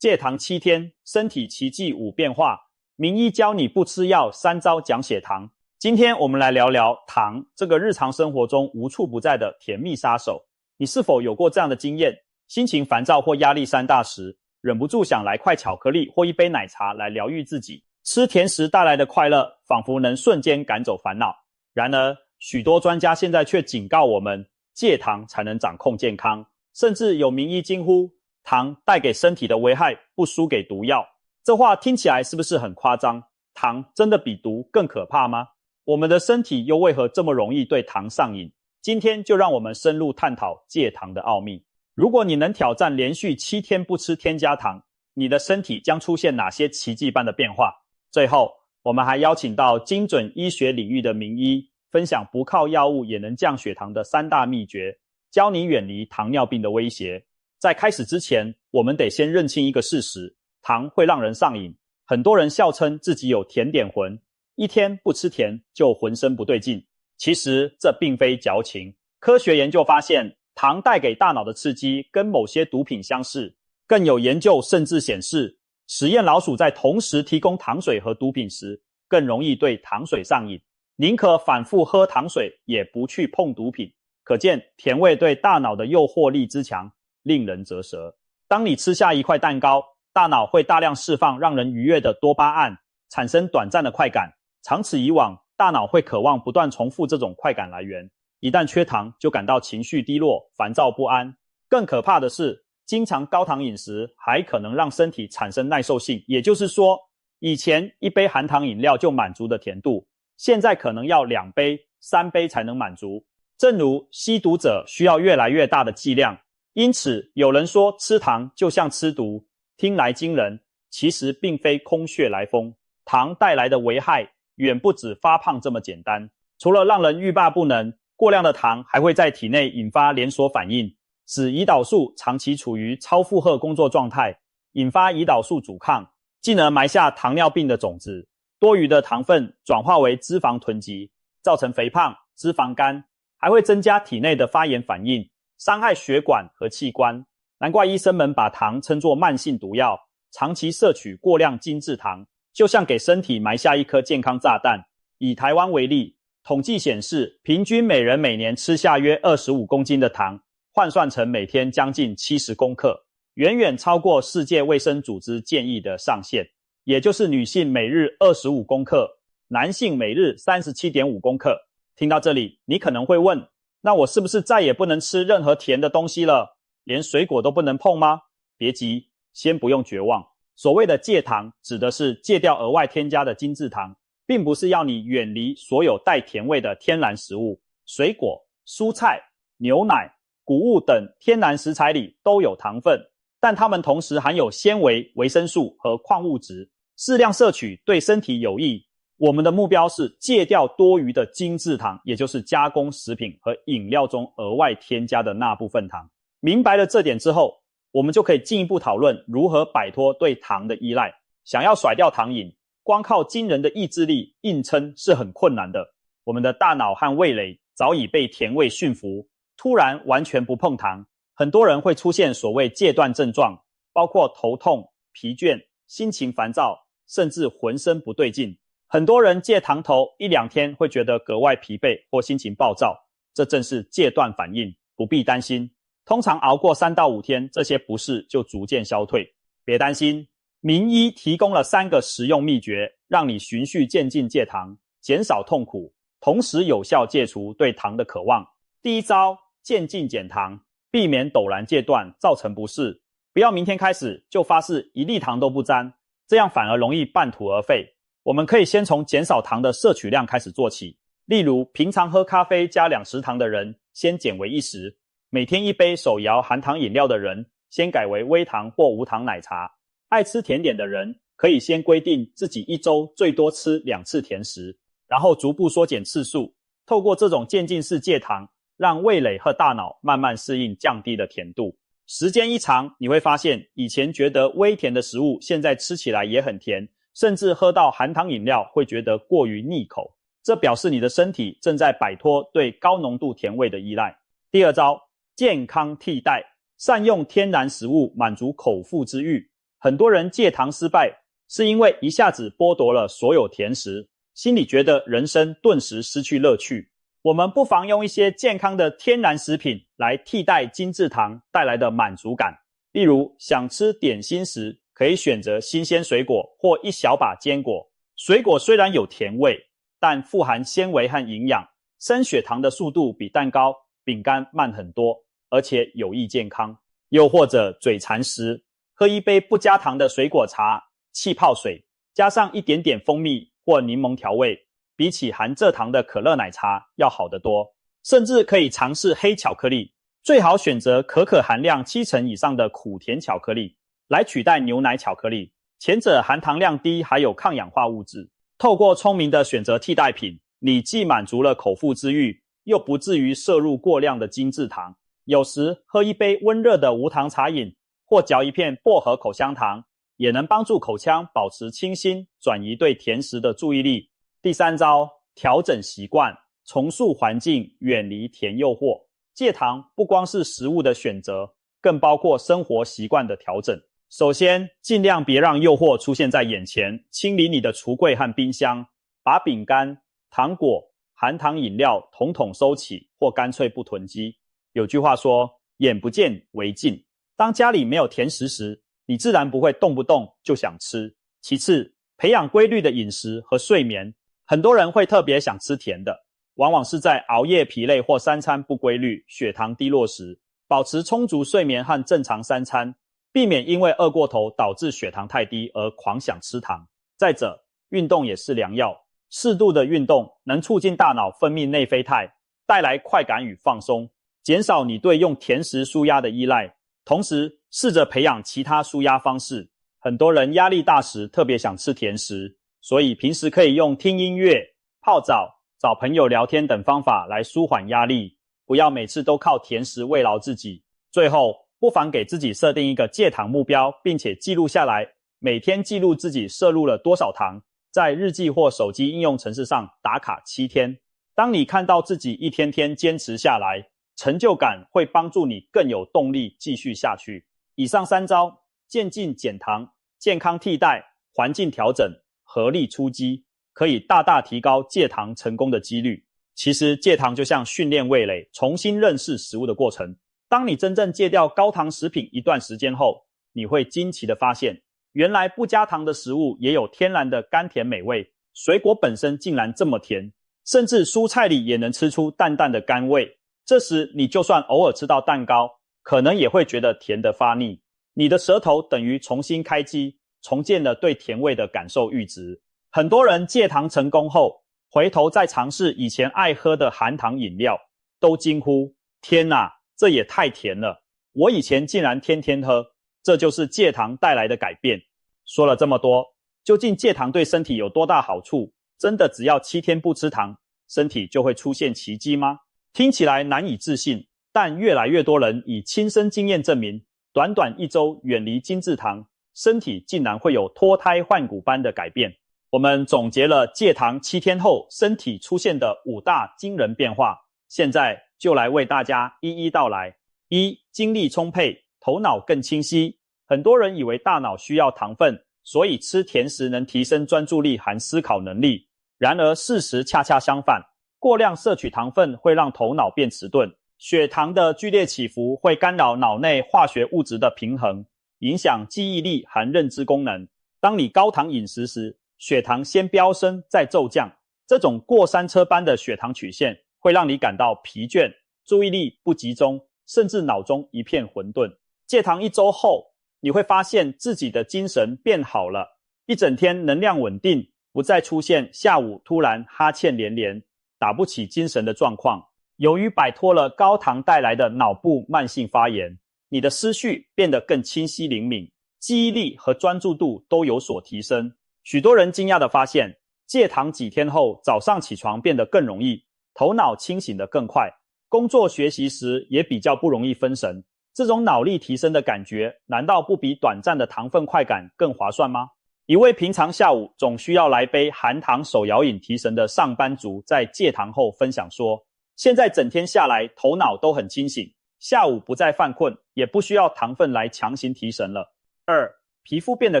戒糖7天，身體奇蹟5變化。名醫教你不吃藥，3招講血糖。今天我們來聊聊糖這個日常生活中無處不在的甜蜜殺手。你是否有過這樣的經驗？心情煩躁或壓力山大時，忍不住想來塊巧克力或一杯奶茶來療癒自己。吃甜食帶來的快樂，仿佛能瞬間趕走煩惱。然而，許多專家現在卻警告我們，戒糖才能掌控健康。甚至有名醫驚呼，糖帶給身體的危害不輸給毒藥。這話聽起來是不是很誇張？糖真的比毒更可怕嗎？我們的身體又為何這麼容易對糖上癮？今天就讓我們深入探討戒糖的奧秘。如果你能挑戰連續7天不吃添加糖，你的身體將出現哪些奇蹟般的變化？最後，我們還邀請到精準醫學領域的名醫，分享不靠藥物也能降血糖的3大祕訣，教你遠離糖尿病的威脅。在開始之前，我們得先認清一個事實，糖會讓人上癮。很多人笑稱自己有甜點魂，一天不吃甜就渾身不對勁。其實這並非矯情。科學研究發現，糖帶給大腦的刺激跟某些毒品相似。更有研究甚至顯示，實驗老鼠在同時提供糖水和毒品時，更容易對糖水上癮，寧可反覆喝糖水，也不去碰毒品。可見甜味對大腦的誘惑力之強，令人嘖舌。當你吃下一塊蛋糕，大腦會大量釋放讓人愉悅的多巴胺，產生短暫的快感。長此以往，大腦會渴望不斷重複這種快感來源。一旦缺糖，就感到情緒低落、煩躁不安。更可怕的是，經常高糖飲食還可能讓身體產生耐受性，也就是說，以前一杯含糖飲料就滿足的甜度，現在可能要2杯、3杯才能滿足。正如吸毒者需要越來越大的劑量，因此有人說吃糖就像吃毒，聽來驚人，其實並非空穴來風。糖帶來的危害遠不止發胖這麼簡單，除了讓人欲罷不能，過量的糖還會在體內引發連鎖反應，使胰島素長期處於超負荷工作狀態，引發胰島素阻抗，進而埋下糖尿病的種子。多餘的糖分轉化為脂肪囤積，造成肥胖、脂肪肝，還會增加體內的發炎反應，傷害血管和器官。難怪醫生們把糖稱作慢性毒藥，長期攝取過量精製糖，就像給身體埋下一顆健康炸彈。以台灣為例，統計顯示，平均每人每年吃下約25公斤的糖，換算成每天將近70公克，遠遠超過世界衛生組織建議的上限，也就是女性每日25公克，男性每日37.5公克。聽到這裡，你可能會問，那我是不是再也不能吃任何甜的東西了？連水果都不能碰嗎？別急，先不用絕望。所謂的戒糖，指的是戒掉額外添加的精製糖，並不是要你遠離所有帶甜味的天然食物。水果、蔬菜、牛奶、穀物等天然食材裡都有糖分，但它們同時含有纖維、維生素和礦物質，適量攝取對身體有益。我們的目標是戒掉多餘的精製糖，也就是加工食品和飲料中額外添加的那部分糖。明白了這點之後，我們就可以進一步討論如何擺脫對糖的依賴。想要甩掉糖癮，光靠驚人的意志力硬撐是很困難的。我們的大腦和味蕾早已被甜味馴服，突然完全不碰糖，很多人會出現所謂戒斷症狀，包括頭痛、疲倦、心情煩躁，甚至渾身不對勁。很多人戒糖頭1-2天會覺得格外疲憊或心情暴躁，這正是戒斷反應，不必擔心。通常熬過3到5天，這些不適就逐漸消退。別擔心，名醫提供了3個實用祕訣，讓你循序漸進戒糖，減少痛苦，同時有效戒除對糖的渴望。第一招，漸進減糖，避免陡然戒斷造成不適。不要明天開始就發誓1粒糖都不沾，這樣反而容易半途而廢。我們可以先從減少糖的攝取量開始做起，例如平常喝咖啡加2匙糖的人，先減為1匙。每天1杯手搖含糖飲料的人，先改為微糖或無糖奶茶。愛吃甜點的人，可以先規定自己1周最多吃2次甜食，然後逐步縮減次數。透過這種漸進式戒糖，讓味蕾和大腦慢慢適應降低的甜度。時間一長，你會發現以前覺得微甜的食物，現在吃起來也很甜，甚至喝到含糖飲料會覺得過於膩口。這表示你的身體正在擺脫對高濃度甜味的依賴。第二招，健康替代，善用天然食物滿足口腹之欲。很多人戒糖失敗，是因為一下子剝奪了所有甜食，心裡覺得人生頓時失去樂趣。我們不妨用一些健康的天然食品來替代精製糖帶來的滿足感。例如，想吃點心時，可以選擇新鮮水果或一小把堅果。水果雖然有甜味，但富含纖維和營養，升血糖的速度比蛋糕、餅乾慢很多，而且有益健康。又或者嘴饞時，喝一杯不加糖的水果茶、氣泡水，加上一點點蜂蜜或檸檬調味，比起含蔗糖的可樂奶茶要好得多。甚至可以嘗試黑巧克力，最好選擇可可含量70%以上的苦甜巧克力來取代牛奶巧克力，前者含糖量低，還有抗氧化物質。透過聰明的選擇替代品，你既滿足了口腹之欲，又不至於攝入過量的精製糖。有時喝一杯溫熱的無糖茶飲，或嚼一片薄荷口香糖，也能幫助口腔保持清新，轉移對甜食的注意力。第3招，調整習慣，重塑環境，遠離甜誘惑。戒糖不光是食物的選擇，更包括生活習慣的調整。首先，盡量別讓誘惑出現在眼前，清理你的櫥櫃和冰箱，把餅乾、糖果、含糖飲料統統收起，或乾脆不囤積。有句話說，眼不見為淨。當家裡沒有甜食時，你自然不會動不動就想吃。其次，培養規律的飲食和睡眠。很多人會特別想吃甜的，往往是在熬夜疲累或三餐不規律、血糖低落時。保持充足睡眠和正常三餐，避免因為餓過頭導致血糖太低而狂想吃糖。再者，運動也是良藥。適度的運動能促進大腦分泌內啡肽，帶來快感與放鬆，減少你對用甜食紓壓的依賴。同時，試着培養其他紓壓方式。很多人壓力大時特別想吃甜食，所以平時可以用聽音樂、泡澡、找朋友聊天等方法來舒緩壓力，不要每次都靠甜食慰勞自己。最後，不妨給自己設定一個戒糖目標，並且記錄下來，每天記錄自己攝入了多少糖，在日記或手機應用程式上打卡7天。當你看到自己一天天堅持下來，成就感會幫助你更有動力繼續下去。以上3招，漸進減糖、健康替代、環境調整，合力出擊，可以大大提高戒糖成功的幾率。其實戒糖就像訓練味蕾，重新認識食物的過程。當你真正戒掉高糖食品一段時間後，你會驚奇地發現，原來不加糖的食物也有天然的甘甜美味，水果本身竟然這麼甜，甚至蔬菜裡也能吃出淡淡的甘味。這時你就算偶爾吃到蛋糕，可能也會覺得甜得發膩。你的舌頭等於重新開機，重建了對甜味的感受閾值。很多人戒糖成功後，回頭再嘗試以前愛喝的含糖飲料，都驚呼：天哪，這也太甜了！我以前竟然天天喝。這就是戒糖帶來的改變。說了這麼多，究竟戒糖對身體有多大好處？真的只要7天不吃糖，身體就會出現奇蹟嗎？聽起來難以置信，但越來越多人以親身經驗證明，短短1周遠離精製糖，身體竟然會有脫胎換骨般的改變。我們總結了戒糖7天後身體出現的5大驚人變化，現在就來為大家一一道來。1. 精力充沛，頭腦更清晰。很多人以為大腦需要糖分，所以吃甜食能提升專注力和思考能力。然而事實恰恰相反，過量攝取糖分會讓頭腦變遲鈍，血糖的劇烈起伏會干擾腦內化學物質的平衡，影響記憶力和認知功能。當你高糖飲食時，血糖先飆升再驟降，這種過山車般的血糖曲線會讓你感到疲倦、注意力不集中，甚至腦中一片混沌。戒糖1周後，你會發現自己的精神變好了，一整天能量穩定，不再出現下午突然哈欠連連、打不起精神的狀況。由於擺脫了高糖帶來的腦部慢性發炎，你的思緒變得更清晰靈敏，記憶力和專注度都有所提升。許多人驚訝地發現，戒糖幾天後，早上起床變得更容易，頭腦清醒得更快，工作學習時也比較不容易分神。這種腦力提升的感覺，難道不比短暫的糖分快感更划算嗎？一位平常下午總需要來杯含糖手搖飲提神的上班族，在戒糖後分享說，現在整天下來頭腦都很清醒，下午不再犯困，也不需要糖分來強行提神了。2. 皮膚變得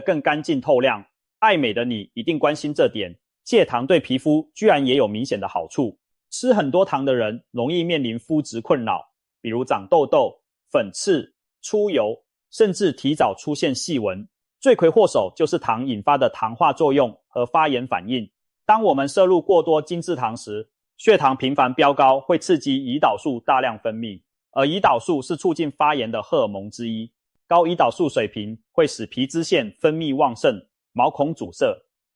更乾淨透亮。愛美的你一定關心這點，戒糖對皮膚居然也有明顯的好處。吃很多糖的人容易面臨膚質困擾，比如長痘痘、粉刺、出油，甚至提早出現細紋。罪魁禍首就是糖引發的糖化作用和發炎反應。當我們攝入過多精製糖時，血糖頻繁飆高會刺激胰島素大量分泌，而胰島素是促進發炎的荷爾蒙之一。高胰島素水平會使皮脂腺分泌旺盛，毛孔阻塞，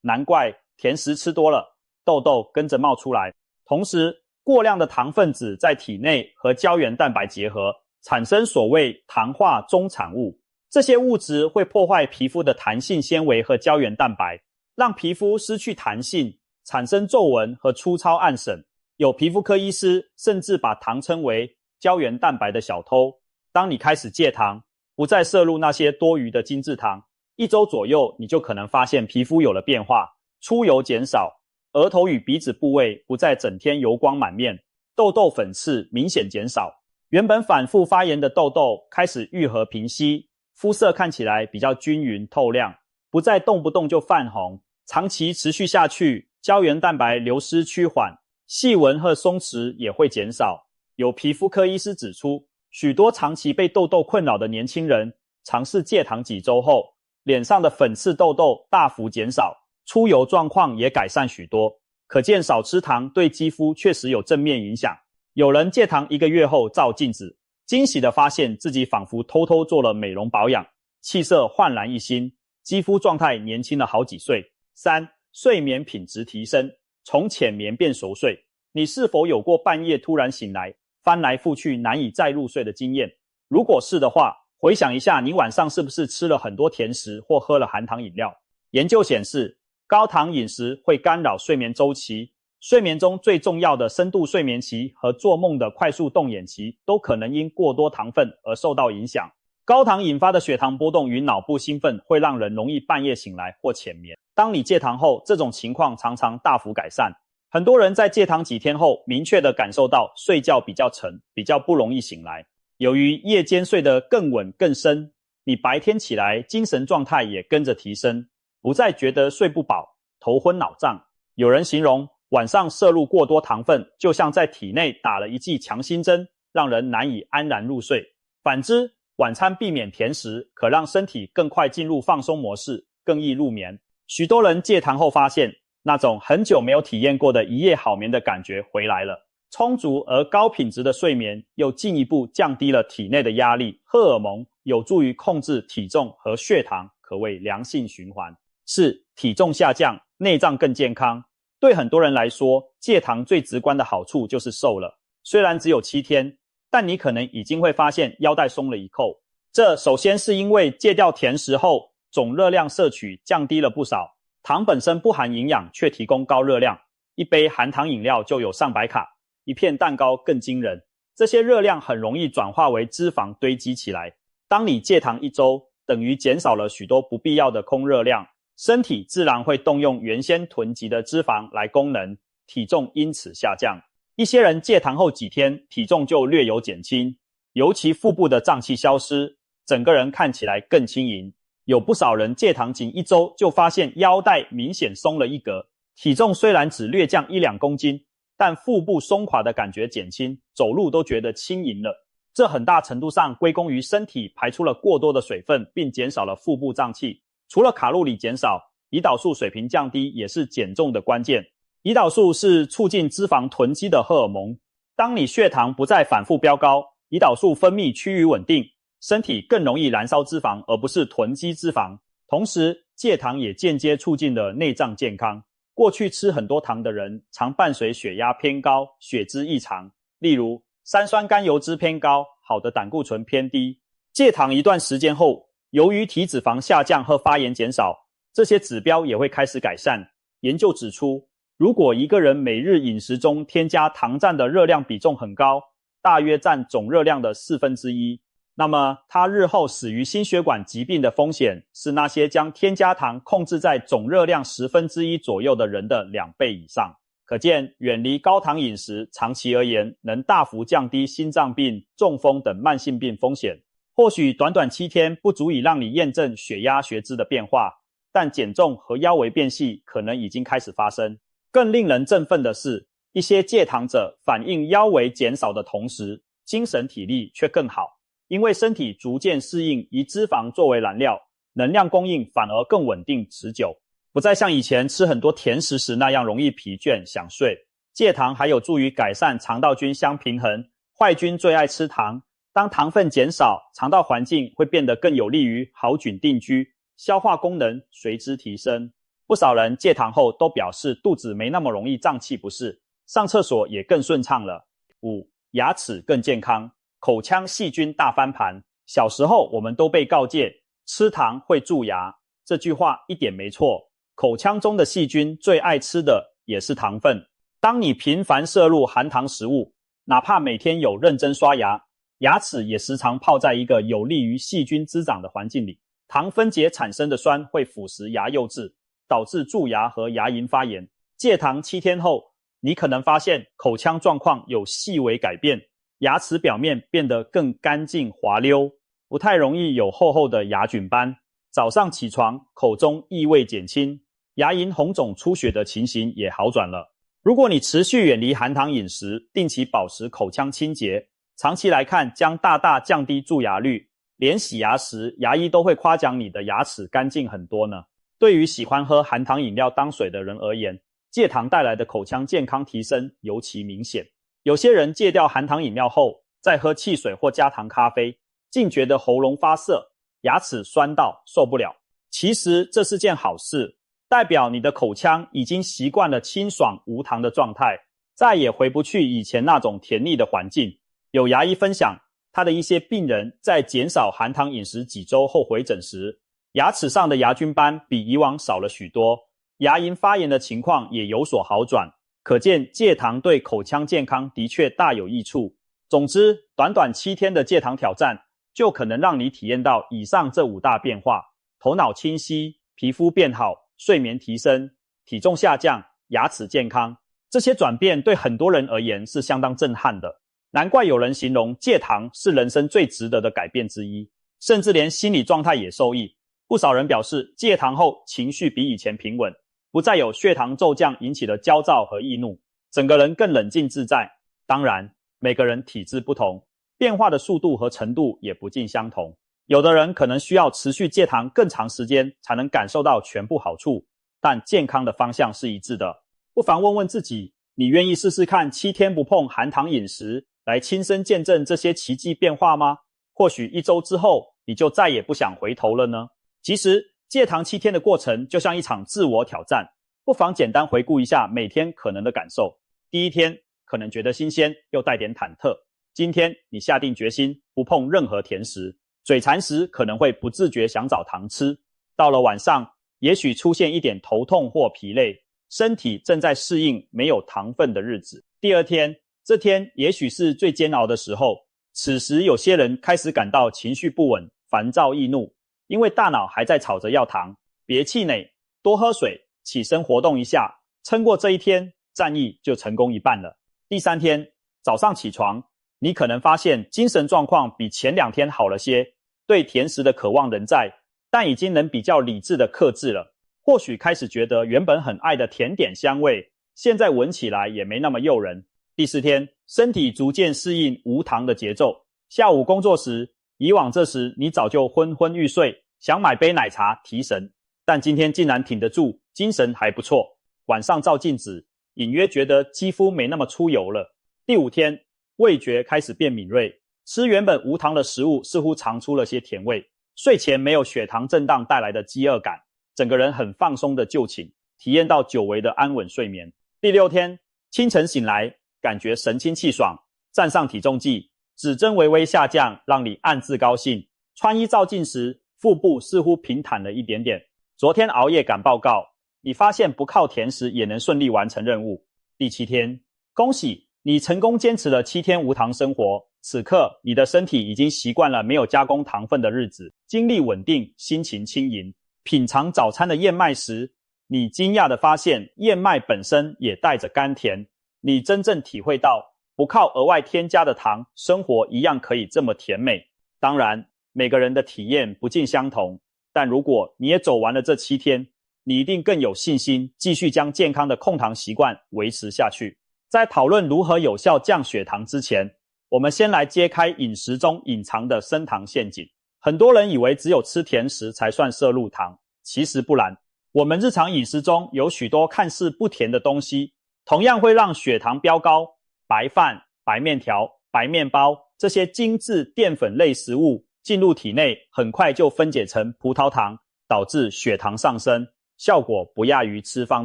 難怪甜食吃多了，痘痘跟着冒出來。同時，過量的糖分子在體內和膠原蛋白結合，產生所謂糖化終產物。這些物質會破壞皮膚的彈性纖維和膠原蛋白，讓皮膚失去彈性，產生皺紋和粗糙暗沉。有皮膚科醫師甚至把糖稱為膠原蛋白的小偷。當你開始戒糖，不再攝入那些多餘的精製糖，1周左右你就可能發現皮膚有了變化，出油減少，額頭與鼻子部位不再整天油光滿面，痘痘粉刺明顯減少，原本反覆發炎的痘痘開始癒合平息，膚色看起來比較均勻透亮，不再動不動就泛紅。長期持續下去，膠原蛋白流失趨緩，細紋和鬆弛也會減少。有皮膚科醫師指出，許多長期被痘痘困擾的年輕人嘗試戒糖幾周後，臉上的粉刺痘痘大幅減少，出油狀況也改善許多。可見少吃糖對肌膚確實有正面影響。有人戒糖1個月後照鏡子，驚喜地發現自己仿佛偷偷做了美容保養，氣色煥然一新，肌膚狀態年輕了好幾歲。3. 睡眠品質提升，從淺眠變熟睡。你是否有過半夜突然醒來，翻來覆去難以再入睡的經驗？如果是的話，回想一下你晚上是不是吃了很多甜食或喝了含糖飲料？研究顯示，高糖飲食會干擾睡眠週期，睡眠中最重要的深度睡眠期和做夢的快速動眼期都可能因過多糖分而受到影響。高糖引發的血糖波動與腦部興奮會讓人容易半夜醒來或淺眠。當你戒糖後，這種情況常常大幅改善。很多人在戒糖幾天後，明確地感受到睡覺比較沉，比較不容易醒來。由於夜間睡得更穩更深，你白天起來精神狀態也跟着提升，不再覺得睡不飽、頭昏腦脹。有人形容晚上攝入過多糖分，就像在體內打了一劑強心針，讓人難以安然入睡。反之，晚餐避免甜食，可讓身體更快進入放鬆模式，更易入眠。許多人戒糖後發現，那種很久沒有體驗過的一夜好眠的感覺回來了。充足而高品質的睡眠又進一步降低了體內的壓力，荷爾蒙有助於控制體重和血糖，可謂良性循環。4. 體重下降，內臟更健康。對很多人來說，戒糖最直觀的好處就是瘦了。雖然只有7天，但你可能已經會發現腰帶鬆了一扣。這首先是因為戒掉甜食後，總熱量攝取降低了不少。糖本身不含營養，卻提供高熱量。一杯含糖飲料就有上百卡，一片蛋糕更驚人。這些熱量很容易轉化為脂肪堆積起來。當你戒糖1周，等於減少了許多不必要的空熱量，身體自然會動用原先囤積的脂肪來供能，體重因此下降。一些人戒糖後幾天，體重就略有減輕，尤其腹部的脹氣消失，整個人看起來更輕盈。有不少人戒糖僅1周就發現腰帶明顯鬆了一格，體重雖然只略降1-2公斤，但腹部鬆垮的感覺減輕，走路都覺得輕盈了。這很大程度上歸功於身體排出了過多的水分，並減少了腹部脹氣。除了卡路里減少，胰島素水平降低也是減重的關鍵。胰島素是促進脂肪囤積的荷爾蒙。當你血糖不再反覆飆高，胰島素分泌趨於穩定，身體更容易燃燒脂肪，而不是囤積脂肪。同時，戒糖也間接促進了內臟健康。過去吃很多糖的人，常伴隨血壓偏高、血脂異常，例如三酸甘油脂偏高，好的膽固醇偏低。戒糖一段時間後，由於體脂肪下降和發炎減少，這些指標也會開始改善。研究指出，如果一個人每日飲食中添加糖佔的熱量比重很高，大約佔總熱量的1/4，那麼他日後死於心血管疾病的風險是那些將添加糖控制在總熱量1/10左右的人的2倍以上。可見，遠離高糖飲食，長期而言能大幅降低心臟病、中風等慢性病風險。或許短短7天不足以讓你驗證血壓血脂的變化，但減重和腰圍變細可能已經開始發生。更令人振奮的是，一些戒糖者反映腰圍減少的同時，精神體力卻更好，因為身體逐漸適應以脂肪作為燃料，能量供應反而更穩定持久，不再像以前吃很多甜食時那樣容易疲倦想睡。戒糖還有助於改善腸道菌相平衡，壞菌最愛吃糖，當糖分減少，腸道環境會變得更有利於好菌定居，消化功能隨之提升。不少人戒糖後都表示肚子沒那麼容易脹氣不適，上廁所也更順暢了。5. 牙齒更健康，口腔細菌大翻盤。小時候我們都被告誡吃糖會蛀牙，這句話一點沒錯。口腔中的細菌最愛吃的也是糖分。當你頻繁攝入含糖食物，哪怕每天有認真刷牙，牙齒也時常泡在一個有利於細菌滋長的環境裡。糖分解產生的酸會腐蝕牙釉質，導致蛀牙和牙齦發炎。戒糖7天後，你可能發現口腔狀況有細微改變，牙齒表面變得更乾淨滑溜，不太容易有厚厚的牙菌斑。早上起床，口中異味減輕，牙齦紅腫出血的情形也好轉了。如果你持續遠離含糖飲食，定期保持口腔清潔，長期來看將大大降低蛀牙率，連洗牙時牙醫都會誇獎你的牙齒乾淨很多呢。對於喜歡喝含糖飲料當水的人而言，戒糖帶來的口腔健康提升尤其明顯。有些人戒掉含糖飲料後，再喝汽水或加糖咖啡，竟覺得喉嚨發澀，牙齒酸到受不了。其實這是件好事，代表你的口腔已經習慣了清爽無糖的狀態，再也回不去以前那種甜膩的環境。有牙醫分享，他的一些病人在減少含糖飲食幾周後回診時，牙齒上的牙菌斑比以往少了許多，牙齦發炎的情況也有所好轉，可見戒糖對口腔健康的確大有益處。總之，短短7天的戒糖挑戰，就可能讓你體驗到以上這5大變化：頭腦清晰、皮膚變好、睡眠提升、體重下降、牙齒健康。這些轉變對很多人而言是相當震撼的，難怪有人形容戒糖是人生最值得的改變之一，甚至連心理狀態也受益。不少人表示戒糖後情緒比以前平穩，不再有血糖驟降引起的焦躁和易怒，整個人更冷靜自在。當然，每個人體質不同，變化的速度和程度也不盡相同。有的人可能需要持續戒糖更長時間才能感受到全部好處，但健康的方向是一致的。不妨問問自己，你願意試試看7天不碰含糖飲食，來親身見證這些奇蹟變化嗎？或許1周之後，你就再也不想回頭了呢？其實，戒糖7天的過程就像一場自我挑戰，不妨簡單回顧一下每天可能的感受。第一天，可能覺得新鮮，又帶點忐忑。今天，你下定決心不碰任何甜食，嘴饞時可能會不自覺想找糖吃。到了晚上，也許出現一點頭痛或疲累，身體正在適應沒有糖分的日子。第二天，這天也許是最煎熬的時候，此時有些人開始感到情緒不穩、煩躁易怒，因為大腦還在吵着要糖。別氣餒，多喝水，起身活動一下，撐過這一天，戰役就成功一半了。第三天，早上起床，你可能發現精神狀況比前2天好了些，對甜食的渴望仍在，但已經能比較理智的克制了。或許開始覺得原本很愛的甜點香味，現在聞起來也沒那麼誘人。第4天，身體逐漸適應無糖的節奏。下午工作時，以往這時你早就昏昏欲睡，想買杯奶茶提神，但今天竟然挺得住，精神還不錯。晚上照鏡子，隱約覺得肌膚沒那麼出油了。第5天，味覺開始變敏銳，吃原本無糖的食物似乎嘗出了些甜味。睡前沒有血糖震盪帶來的飢餓感，整個人很放鬆的就寢，體驗到久違的安穩睡眠。第6天，清晨醒來，感覺神清氣爽，站上體重計，指針微微下降，讓你暗自高興。穿衣照鏡時，腹部似乎平坦了一點點。昨天熬夜趕報告，你發現不靠甜食也能順利完成任務。第7天，恭喜你成功堅持了7天無糖生活。此刻，你的身體已經習慣了沒有加工糖分的日子，精力穩定，心情輕盈。品嘗早餐的燕麥時，你驚訝地發現燕麥本身也帶着甘甜。你真正體會到不靠額外添加的糖，生活一樣可以這麼甜美。當然，每個人的體驗不盡相同，但如果你也走完了這7天，你一定更有信心繼續將健康的控糖習慣維持下去。在討論如何有效降血糖之前，我們先來揭開飲食中隱藏的升糖陷阱。很多人以為只有吃甜食才算攝入糖，其實不然。我們日常飲食中有許多看似不甜的東西，同樣會讓血糖飆高。白飯、白麵條、白麵包，這些精緻澱粉類食物進入體內，很快就分解成葡萄糖，導致血糖上升，效果不亞於吃方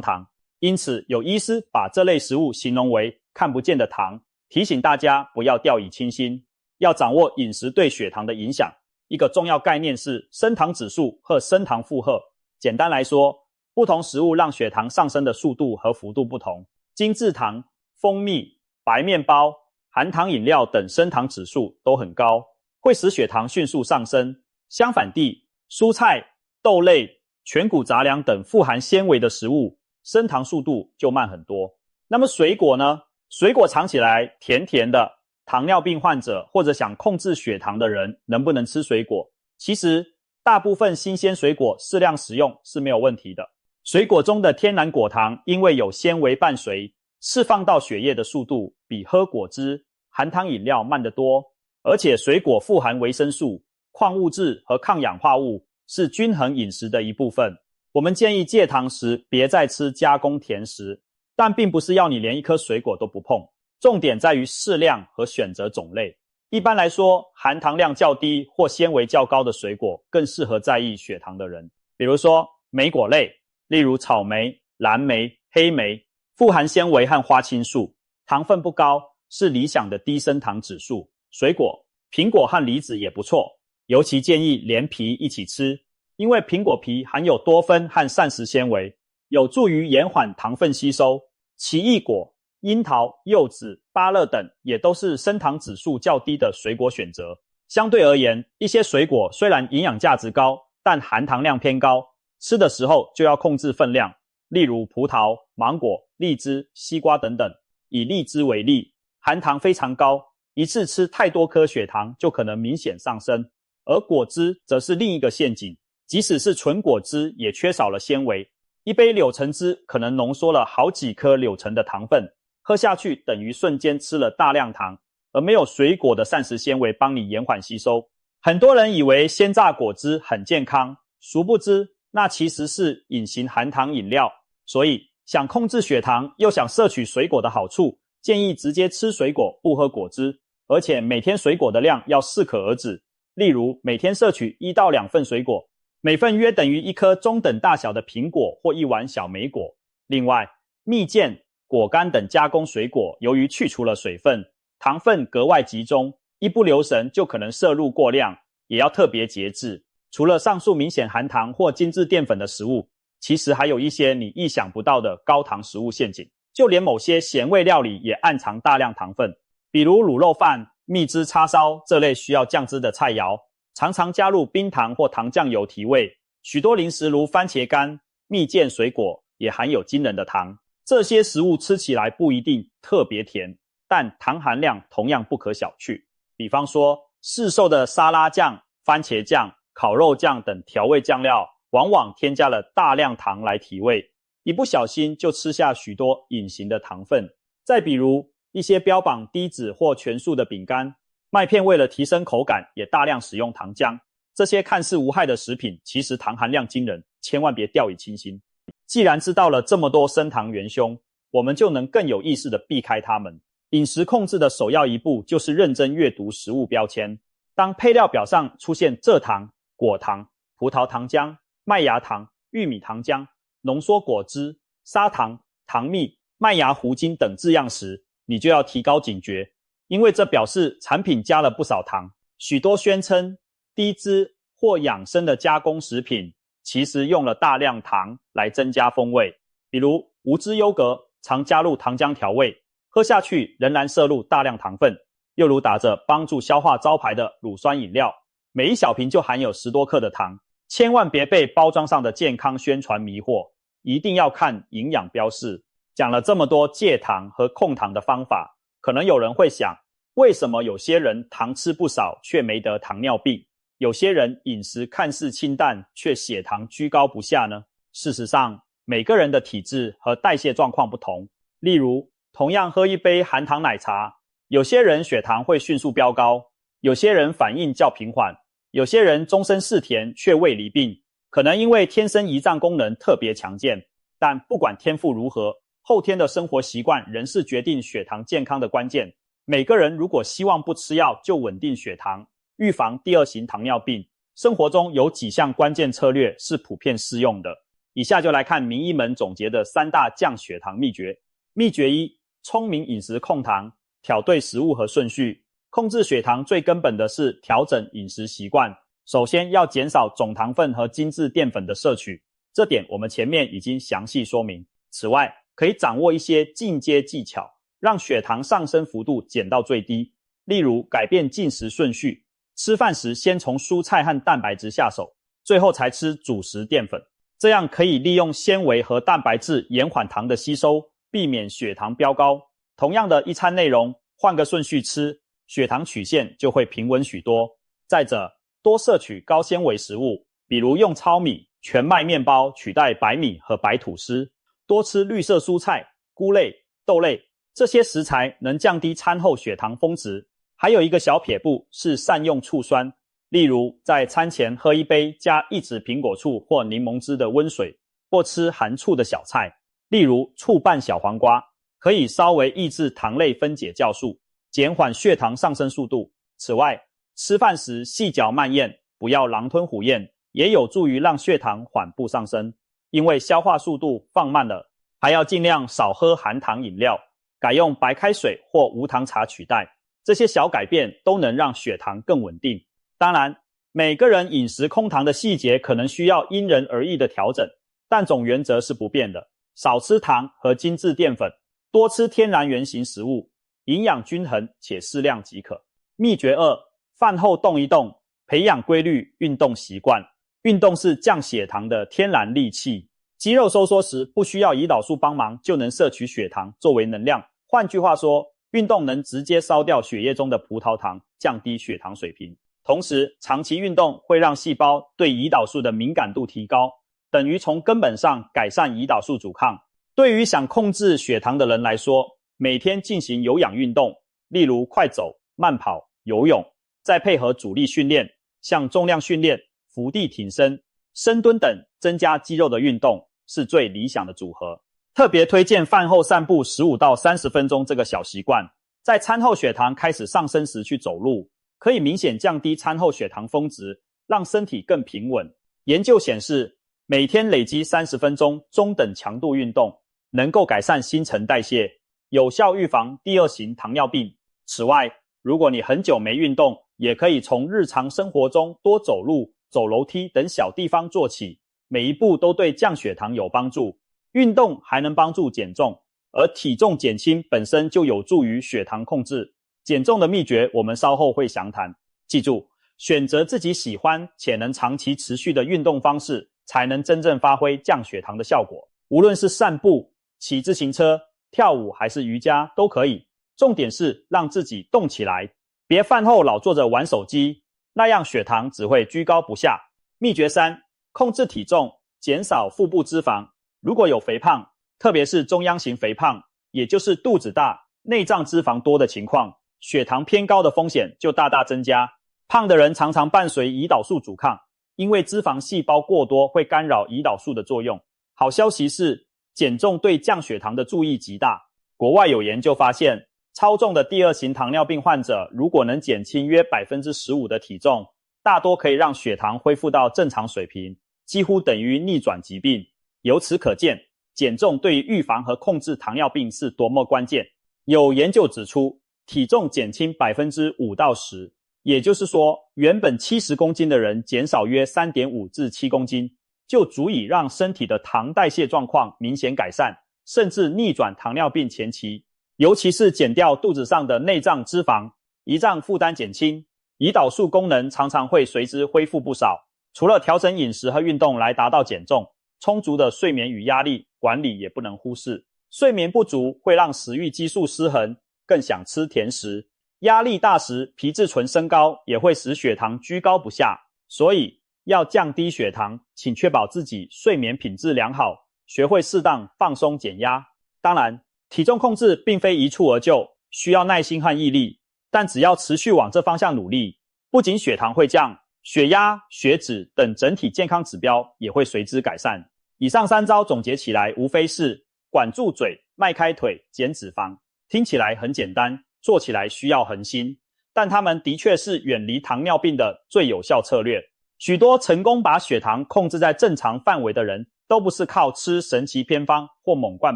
糖。因此，有醫師把這類食物形容為看不見的糖，提醒大家不要掉以輕心，要掌握飲食對血糖的影響。一個重要概念是升糖指數和升糖負荷。簡單來說，不同食物讓血糖上升的速度和幅度不同。精製糖、蜂蜜、白麵包、含糖飲料等升糖指數都很高，會使血糖迅速上升。相反地，蔬菜、豆類、全穀雜糧等富含纖維的食物，升糖速度就慢很多。那麼水果呢？水果嘗起來甜甜的，糖尿病患者或者想控制血糖的人能不能吃水果？其實大部分新鮮水果適量食用是沒有問題的。水果中的天然果糖因為有纖維伴隨，釋放到血液的速度比喝果汁、含糖飲料慢得多。而且水果富含維生素、礦物質和抗氧化物，是均衡飲食的一部分。我們建議戒糖時別再吃加工甜食，但並不是要你連一顆水果都不碰。重點在於適量和選擇種類。一般來說，含糖量較低或纖維較高的水果更適合在意血糖的人。比如說莓果類，例如草莓、藍莓、黑莓，富含纖維和花青素，糖分不高，是理想的低升糖指數。水果，蘋果和梨子也不錯，尤其建議連皮一起吃，因為蘋果皮含有多酚和膳食纖維，有助於延緩糖分吸收。奇異果、櫻桃、柚子、芭樂等也都是升糖指數較低的水果選擇。相對而言，一些水果雖然營養價值高，但含糖量偏高，吃的時候就要控制分量。例如葡萄、芒果、荔枝、西瓜等等。以荔枝為例，含糖非常高，一次吃太多顆血糖就可能明顯上升。而果汁則是另一個陷阱，即使是純果汁也缺少了纖維，一杯柳橙汁可能濃縮了好幾顆柳橙的糖分，喝下去等於瞬間吃了大量糖，而沒有水果的膳食纖維幫你延緩吸收。很多人以為鮮榨果汁很健康，殊不知那其實是隱形含糖飲料。所以想控制血糖又想攝取水果的好處，建議直接吃水果不喝果汁，而且每天水果的量要適可而止。例如每天攝取1到2份水果，每份約等於一顆中等大小的蘋果或一碗小莓果。另外，蜜餞、果乾等加工水果由於去除了水分，糖分格外集中，一不留神就可能攝入過量，也要特別節制。除了上述明顯含糖或精致澱粉的食物，其實還有一些你意想不到的高糖食物陷阱，就連某些鹹味料理也暗藏大量糖分，比如滷肉飯、蜜汁叉燒這類需要醬汁的菜餚，常常加入冰糖或糖醬油提味。許多零食如番茄乾、蜜餞水果也含有驚人的糖。這些食物吃起來不一定特別甜，但糖含量同樣不可小覷。比方說，市售的沙拉醬、番茄醬、烤肉醬等調味醬料，往往添加了大量糖來提味，一不小心就吃下許多隱形的糖分。再比如一些標榜低脂或全素的餅乾，麥片為了提升口感也大量使用糖漿。這些看似無害的食品，其實糖含量驚人，千萬別掉以輕心。既然知道了這麼多升糖元兇，我們就能更有意識地避開它們。飲食控制的首要一步就是認真閱讀食物標籤。當配料表上出現蔗糖、果糖、葡萄糖漿、麥芽糖、玉米糖漿、濃縮果汁、砂糖、糖蜜、麥芽糊精等字樣時，你就要提高警覺，因為這表示產品加了不少糖。許多宣稱低脂或養生的加工食品，其實用了大量糖來增加風味。比如無脂優格常加入糖漿調味，喝下去仍然攝入大量糖分。又如打着幫助消化招牌的乳酸飲料，每一小瓶就含有10多克的糖。千萬別被包裝上的健康宣傳迷惑，一定要看營養標示。講了這麼多戒糖和控糖的方法，可能有人會想，為什麼有些人糖吃不少卻沒得糖尿病？有些人飲食看似清淡，卻血糖居高不下呢？事實上，每個人的體質和代謝狀況不同。例如，同樣喝一杯含糖奶茶，有些人血糖會迅速飆高，有些人反應較平緩，有些人終身嗜甜卻未罹病，可能因為天生胰臟功能特別強健。但不管天賦如何，後天的生活習慣仍是決定血糖健康的關鍵。每個人如果希望不吃藥就穩定血糖，預防第二型糖尿病，生活中有幾項關鍵策略是普遍適用的。以下就來看名醫們總結的3大降血糖秘訣。秘訣1：聰明飲食控糖，挑對食物和順序。控制血糖最根本的是調整飲食習慣。首先要減少總糖分和精致澱粉的攝取，這點我們前面已經詳細說明。此外，可以掌握一些進階技巧，讓血糖上升幅度減到最低。例如，改變進食順序，吃飯時先從蔬菜和蛋白質下手，最後才吃主食澱粉。這樣可以利用纖維和蛋白質延緩糖的吸收，避免血糖飆高。同樣的一餐內容，換個順序吃，血糖曲線就會平穩許多。再者，多攝取高纖維食物，比如用糙米、全麥麵包取代白米和白吐司，多吃綠色蔬菜、菇類、豆類，這些食材能降低餐後血糖峰值。還有一個小撇步是善用醋酸，例如在餐前喝一杯加1匙蘋果醋或檸檬汁的溫水，或吃含醋的小菜，例如醋拌小黃瓜，可以稍微抑制糖類分解酵素，減緩血糖上升速度。此外，吃飯時細嚼慢嚥，不要狼吞虎嚥，也有助於讓血糖緩步上升。因為消化速度放慢了，還要盡量少喝含糖飲料，改用白開水或無糖茶取代。這些小改變都能讓血糖更穩定。當然，每個人飲食控糖的細節可能需要因人而異的調整，但總原則是不變的：少吃糖和精致澱粉，多吃天然原型食物，營養均衡且適量即可。秘訣2：飯後動一動，培養規律運動習慣。運動是降血糖的天然利器。肌肉收縮時不需要胰島素幫忙就能攝取血糖作為能量。換句話說，運動能直接燒掉血液中的葡萄糖，降低血糖水平。同時，長期運動會讓細胞對胰島素的敏感度提高，等於從根本上改善胰島素阻抗。對於想控制血糖的人來說，每天進行有氧運動，例如快走、慢跑、游泳，再配合阻力訓練，像重量訓練、伏地挺身、深蹲等增加肌肉的運動，是最理想的組合。特別推薦飯後散步15到30分鐘這個小習慣，在餐後血糖開始上升時去走路，可以明顯降低餐後血糖峰值，讓身體更平穩。研究顯示，每天累積30分鐘中等強度運動，能夠改善新陳代謝，有效預防第二型糖尿病。此外，如果你很久沒運動，也可以從日常生活中多走路、走樓梯等小地方做起，每一步都對降血糖有幫助。運動還能幫助減重，而體重減輕本身就有助於血糖控制。減重的秘訣我們稍後會詳談。記住，選擇自己喜歡且能長期持續的運動方式，才能真正發揮降血糖的效果。無論是散步、騎自行車、跳舞還是瑜伽都可以，重點是讓自己動起來，別飯後老坐着玩手機，那樣血糖只會居高不下。秘訣3：控制體重，減少腹部脂肪。如果有肥胖，特別是中央型肥胖，也就是肚子大、內臟脂肪多的情況，血糖偏高的風險就大大增加。胖的人常常伴隨胰島素阻抗，因為脂肪細胞過多會干擾胰島素的作用。好消息是，減重對降血糖的助益極大。國外有研究發現，超重的第二型糖尿病患者如果能減輕約 15% 的體重，大多可以讓血糖恢復到正常水平，幾乎等於逆轉疾病。由此可見，減重對於預防和控制糖尿病是多麼關鍵。有研究指出，體重減輕 5% 到10%，也就是說，原本70公斤的人減少約 3.5 至7公斤，就足以讓身體的糖代謝狀況明顯改善，甚至逆轉糖尿病前期。尤其是減掉肚子上的內臟脂肪，胰臟負擔減輕，胰島素功能常常會隨之恢復不少。除了調整飲食和運動來達到減重，充足的睡眠與壓力管理也不能忽視。睡眠不足會讓食慾激素失衡，更想吃甜食。壓力大時，皮質醇升高也會使血糖居高不下。所以要降低血糖，請確保自己睡眠品質良好，學會適當放鬆減壓。當然，體重控制並非一蹴而就，需要耐心和毅力，但只要持續往這方向努力，不僅血糖會降，血壓、血脂等整體健康指標也會隨之改善。以上3招總結起來，無非是管住嘴、邁開腿、減脂肪。聽起來很簡單，做起來需要恆心，但它們的確是遠離糖尿病的最有效策略。許多成功把血糖控制在正常範圍的人，都不是靠吃神奇偏方或猛灌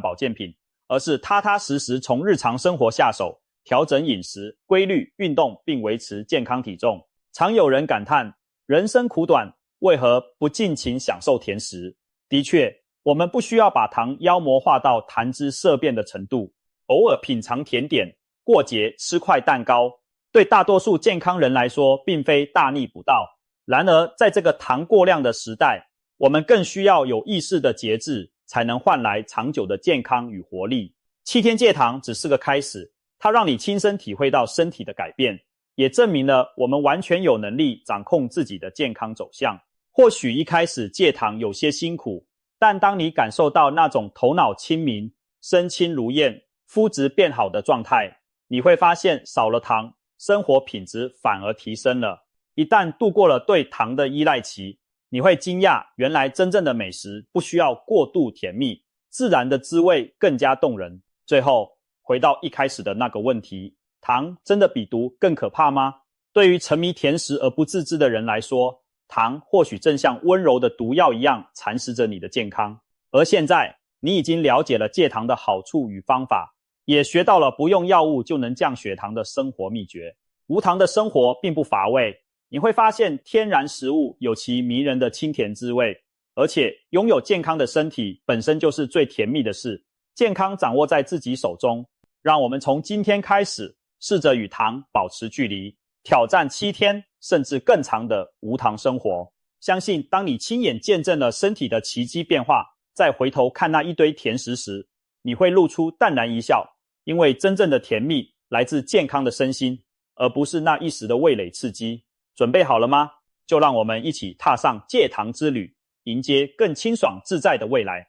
保健品，而是踏踏實實從日常生活下手，調整飲食、規律運動，並維持健康體重。常有人感嘆，人生苦短，為何不盡情享受甜食？的確，我們不需要把糖妖魔化到談之色變的程度。偶爾品嘗甜點，過節吃塊蛋糕，對大多數健康人來說，並非大逆不道。然而，在這個糖過量的時代，我們更需要有意識的節制，才能換來長久的健康與活力。7天戒糖只是個開始，它讓你親身體會到身體的改變，也證明了我們完全有能力掌控自己的健康走向。或許一開始戒糖有些辛苦，但當你感受到那種頭腦清明、身輕如燕、膚質變好的狀態，你會發現少了糖，生活品質反而提升了。一旦度過了對糖的依賴期，你會驚訝，原來真正的美食不需要過度甜蜜，自然的滋味更加動人。最後，回到一開始的那個問題，糖真的比毒更可怕嗎？對於沉迷甜食而不自知的人來說，糖或許正像溫柔的毒藥一樣蠶食着你的健康。而現在，你已經了解了戒糖的好處與方法，也學到了不用藥物就能降血糖的生活秘訣。無糖的生活並不乏味，你會發現天然食物有其迷人的清甜滋味，而且擁有健康的身體本身就是最甜蜜的事。健康掌握在自己手中，讓我們從今天開始試着與糖保持距離，挑戰7天甚至更長的無糖生活。相信當你親眼見證了身體的奇蹟變化，再回頭看那一堆甜食時，你會露出淡然一笑，因為真正的甜蜜來自健康的身心，而不是那一時的味蕾刺激。準備好了嗎？就讓我們一起踏上戒糖之旅，迎接更清爽自在的未來。